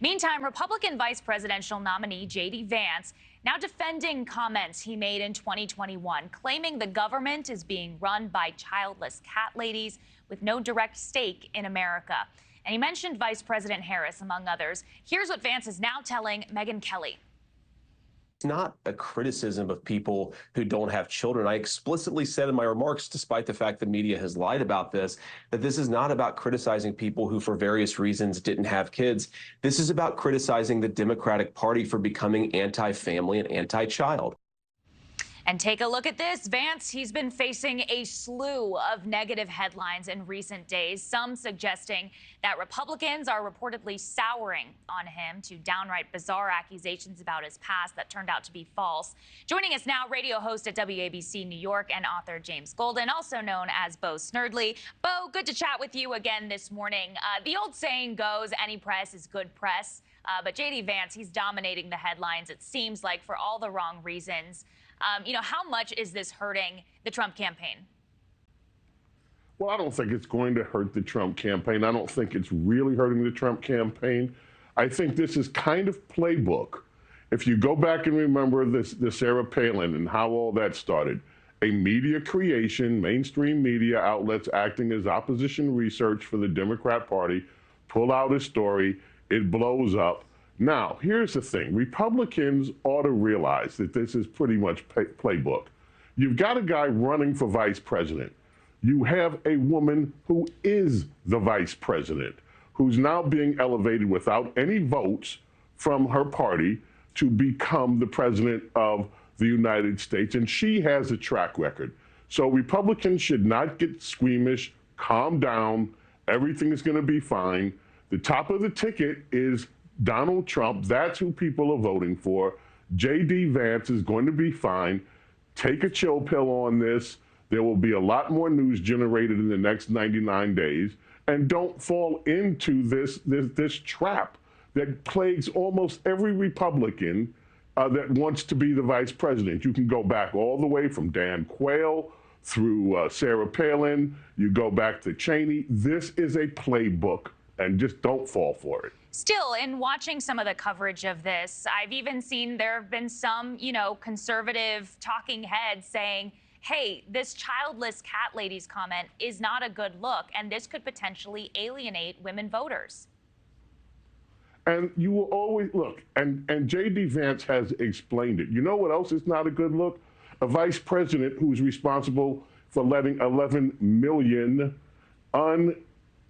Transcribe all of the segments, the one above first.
Meantime, Republican vice presidential nominee J.D. Vance now defending comments he made in 2021, claiming the government is being run by childless cat ladies with no direct stake in America. And he mentioned Vice President Harris, among others. Here's what Vance is now telling Megyn Kelly. It's not a criticism of people who don't have children. I explicitly said in my remarks, despite the fact the media has lied about this, that this is not about criticizing people who, for various reasons, didn't have kids. This is about criticizing the Democratic Party for becoming anti-family and anti-child. And take a look at this. Vance, he's been facing a slew of negative headlines in recent days, some suggesting that Republicans are reportedly souring on him to downright bizarre accusations about his past that turned out to be false. Joining us now, radio host at WABC New York and author James Golden, also known as Bo Snerdley. Bo, good to chat with you again this morning. The old saying goes, any press is good press. But J.D. Vance, he's dominating the headlines, it seems like, for all the wrong reasons. How much is this hurting the Trump campaign? Well, I don't think it's going to hurt the Trump campaign. I don't think it's really hurting the Trump campaign. I think this is kind of playbook. If you go back and remember the Sarah Palin and how all that started, a media creation, mainstream media outlets acting as opposition research for the Democrat Party, pull out a story, it blows up. Now, here's the thing. Republicans ought to realize that this is pretty much playbook. You've got a guy running for vice president. You have a woman who is the vice president, who's now being elevated without any votes from her party to become the president of the United States, and she has a track record. So Republicans should not get squeamish, calm down, everything is going to be fine. The top of the ticket is Donald Trump. That's who people are voting for. J.D. Vance is going to be fine. Take a chill pill on this. There will be a lot more news generated in the next 99 days. And don't fall into this trap that plagues almost every Republican that wants to be the vice president. You can go back all the way from Dan Quayle through Sarah Palin. You go back to Cheney. This is a playbook, and just don't fall for it. Still, in watching some of the coverage of this, I've even seen there have been some, conservative talking heads saying, hey, this childless cat ladies comment is not a good look, and this could potentially alienate women voters. And you will always look, and J.D. Vance has explained it. You know what else is not a good look? A vice president who's responsible for letting 11 million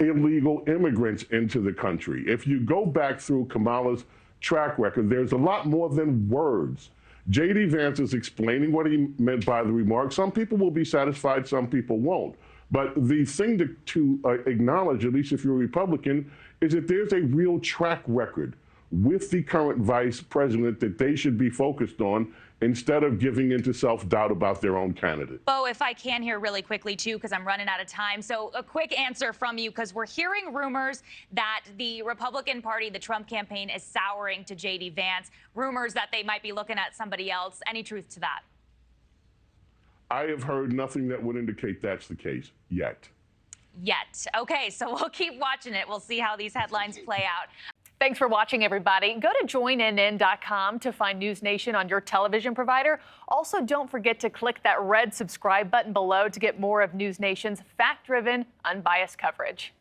illegal immigrants into the country. If you go back through Kamala's track record, there's a lot more than words. J.D. Vance is explaining what he meant by the remark. Some people will be satisfied, some people won't. But the thing to acknowledge, at least if you're a Republican, is that there's a real track record with the current vice president that they should be focused on instead of giving into self-doubt about their own candidate. Bo, if I can here really quickly, too, because I'm running out of time. So a quick answer from you, because we're hearing rumors that the Republican Party, the Trump campaign, is souring to J.D. Vance, rumors that they might be looking at somebody else. Any truth to that? I have heard nothing that would indicate that's the case yet. Okay, so we'll keep watching it. We'll see how these headlines play out. Thanks for watching, everybody. Go to joinnn.com to find NewsNation on your television provider. Also, don't forget to click that red subscribe button below to get more of NewsNation's fact-driven, unbiased coverage.